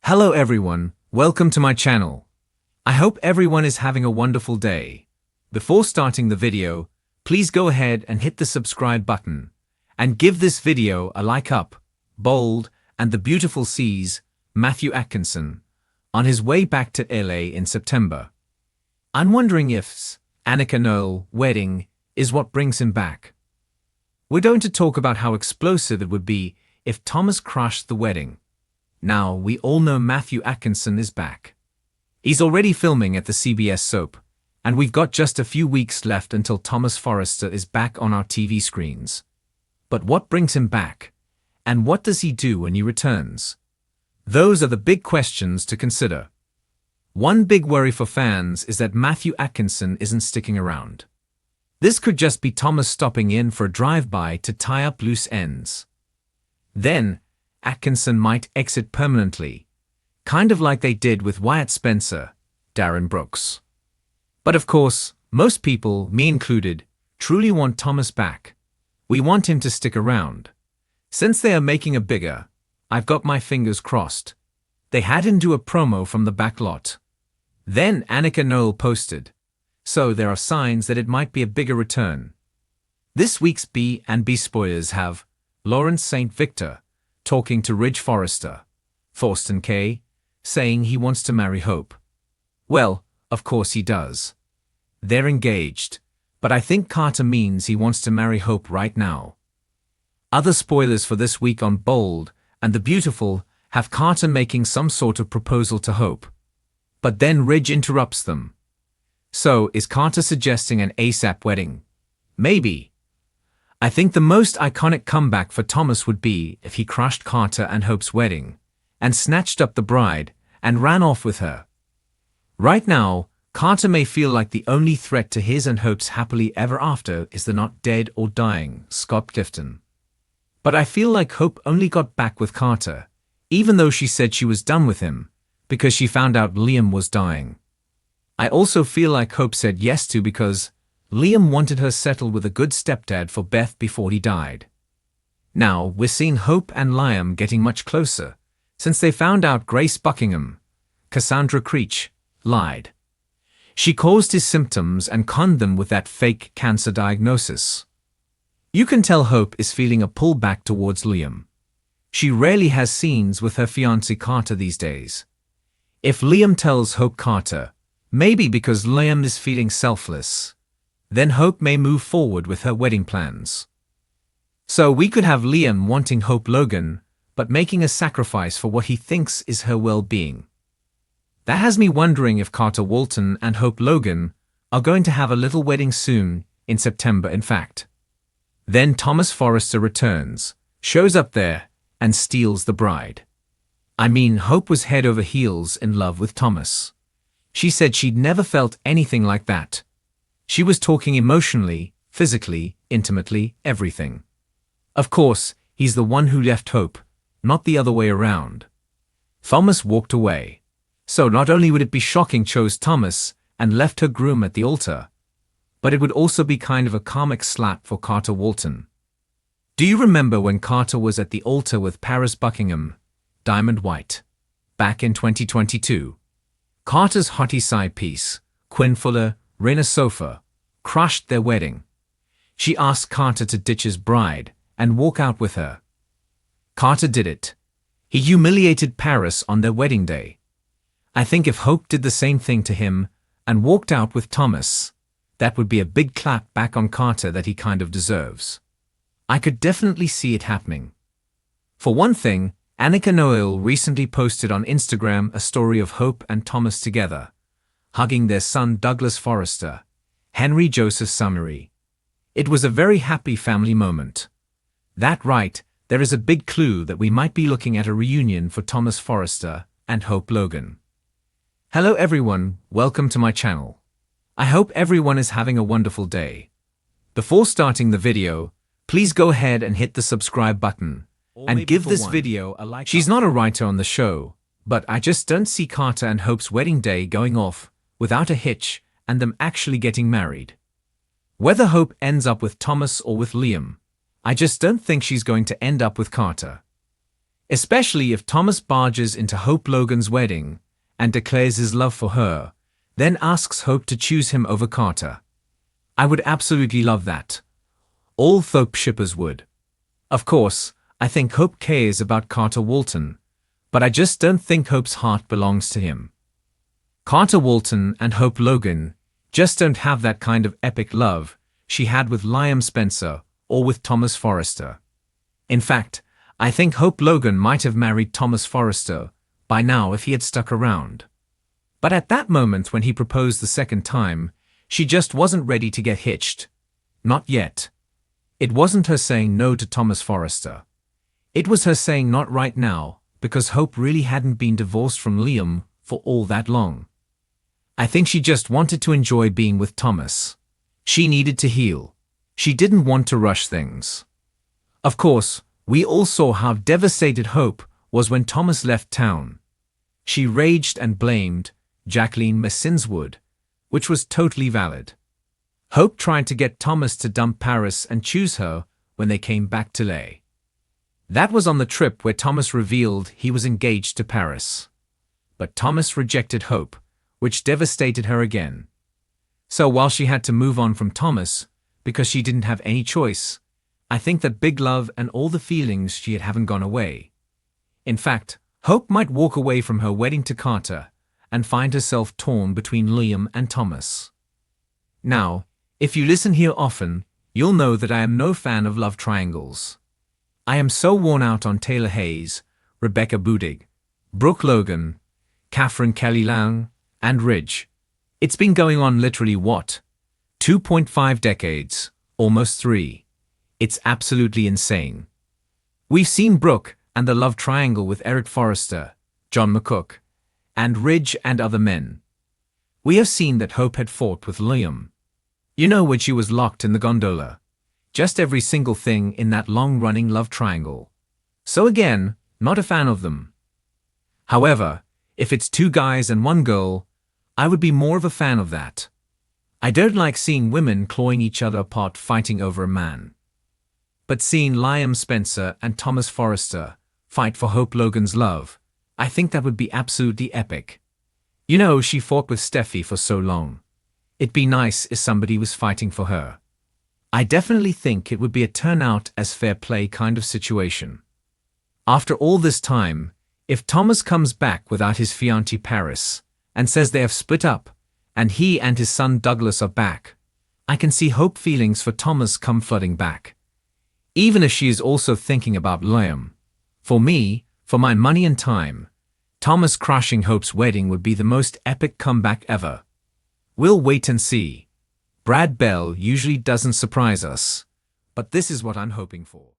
Hello everyone, welcome to my channel. I hope everyone is having a wonderful day. Before starting the video, please go ahead and hit the subscribe button and give this video a like up. Bold and the beautiful sees Matthew Atkinson on his way back to LA in September. I'm wondering if Annika Noel wedding is what brings him back. We're going to talk about how explosive it would be if Thomas crashed the wedding. Now, we all know Matthew Atkinson is back. He's already filming at the CBS soap, and we've got just a few weeks left until Thomas Forrester is back on our TV screens. But what brings him back? And what does he do when he returns? Those are the big questions to consider. One big worry for fans is that Matthew Atkinson isn't sticking around. This could just be Thomas stopping in for a drive-by to tie up loose ends. Then, Atkinson might exit permanently, kind of like they did with Wyatt Spencer, Darren Brooks. But of course, most people, me included, truly want Thomas back. We want him to stick around. Since they are making a bigger, I've got my fingers crossed. They had him do a promo from the back lot. Then Annika Noel posted. So there are signs that it might be a bigger return. This week's B&B spoilers have Lawrence St. Victor talking to Ridge Forrester, Thorsten Kaye, saying he wants to marry Hope. Well, of course he does. They're engaged, but I think Carter means he wants to marry Hope right now. Other spoilers for this week on Bold and the Beautiful have Carter making some sort of proposal to Hope. But then Ridge interrupts them. So, is Carter suggesting an ASAP wedding? Maybe. I think the most iconic comeback for Thomas would be if he crushed Carter and Hope's wedding, and snatched up the bride, and ran off with her. Right now, Carter may feel like the only threat to his and Hope's happily ever after is the not dead or dying Scott Clifton. But I feel like Hope only got back with Carter, even though she said she was done with him, because she found out Liam was dying. I also feel like Hope said yes to because Liam wanted her settled with a good stepdad for Beth before he died. Now, we're seeing Hope and Liam getting much closer, since they found out Grace Buckingham, Cassandra Creech, lied. She caused his symptoms and conned them with that fake cancer diagnosis. You can tell Hope is feeling a pull back towards Liam. She rarely has scenes with her fiancé Carter these days. If Liam tells Hope Carter, maybe because Liam is feeling selfless, then Hope may move forward with her wedding plans. So we could have Liam wanting Hope Logan, but making a sacrifice for what he thinks is her well-being. That has me wondering if Carter Walton and Hope Logan are going to have a little wedding soon, in September in fact. Then Thomas Forrester returns, shows up there, and steals the bride. I mean, Hope was head over heels in love with Thomas. She said she'd never felt anything like that. She was talking emotionally, physically, intimately, everything. Of course, he's the one who left Hope, not the other way around. Thomas walked away. So not only would it be shocking chose Thomas and left her groom at the altar, but it would also be kind of a comic slap for Carter Walton. Do you remember when Carter was at the altar with Paris Buckingham, Diamond White, back in 2022? Carter's hottie side piece, Quinn Fuller, Rena Sofa, crushed their wedding. She asked Carter to ditch his bride and walk out with her. Carter did it. He humiliated Paris on their wedding day. I think if Hope did the same thing to him and walked out with Thomas, that would be a big clap back on Carter that he kind of deserves. I could definitely see it happening. For one thing, Annika Noel recently posted on Instagram a story of Hope and Thomas together, hugging their son Douglas Forrester, Henry Joseph Summery. It was a very happy family moment. That right, there is a big clue that we might be looking at a reunion for Thomas Forrester and Hope Logan. Hello everyone, welcome to my channel. I hope everyone is having a wonderful day. Before starting the video, please go ahead and hit the subscribe button and give this video a like. She's not a writer on the show, but I just don't see Carter and Hope's wedding day going off without a hitch and them actually getting married. Whether Hope ends up with Thomas or with Liam, I just don't think she's going to end up with Carter. Especially if Thomas barges into Hope Logan's wedding and declares his love for her, then asks Hope to choose him over Carter. I would absolutely love that. All Thope shippers would. Of course, I think Hope cares about Carter Walton, but I just don't think Hope's heart belongs to him. Carter Walton and Hope Logan just don't have that kind of epic love she had with Liam Spencer or with Thomas Forrester. In fact, I think Hope Logan might have married Thomas Forrester by now if he had stuck around. But at that moment when he proposed the second time, she just wasn't ready to get hitched. Not yet. It wasn't her saying no to Thomas Forrester. It was her saying not right now, because Hope really hadn't been divorced from Liam for all that long. I think she just wanted to enjoy being with Thomas. She needed to heal. She didn't want to rush things. Of course, we all saw how devastated Hope was when Thomas left town. She raged and blamed Jacqueline Messinswood, which was totally valid. Hope tried to get Thomas to dump Paris and choose her when they came back to Lay. That was on the trip where Thomas revealed he was engaged to Paris. But Thomas rejected Hope, which devastated her again. So while she had to move on from Thomas because she didn't have any choice, I think that big love and all the feelings she had haven't gone away. In fact, Hope might walk away from her wedding to Carter and find herself torn between Liam and Thomas. Now, if you listen here often, you'll know that I am no fan of love triangles. I am so worn out on Taylor Hayes, Rebecca Budig, Brooke Logan, Catherine Kelly Lang, and Ridge. It's been going on literally what? 2.5 decades, almost 3. It's absolutely insane. We've seen Brooke and the love triangle with Eric Forrester, John McCook, and Ridge and other men. We have seen that Hope had fought with Liam. You know, when she was locked in the gondola. Just every single thing in that long-running love triangle. So again, not a fan of them. However, if it's 2 guys and 1 girl, I would be more of a fan of that. I don't like seeing women clawing each other apart fighting over a man. But seeing Liam Spencer and Thomas Forrester fight for Hope Logan's love, I think that would be absolutely epic. You know, she fought with Steffi for so long. It'd be nice if somebody was fighting for her. I definitely think it would be a turnout as fair play kind of situation. After all this time, if Thomas comes back without his fiancée Paris and says they have split up and he and his son Douglas are back, I can see Hope feelings for Thomas come flooding back. Even if she is also thinking about Liam. For me, for my money and time, Thomas crashing Hope's wedding would be the most epic comeback ever. We'll wait and see. Brad Bell usually doesn't surprise us, but this is what I'm hoping for.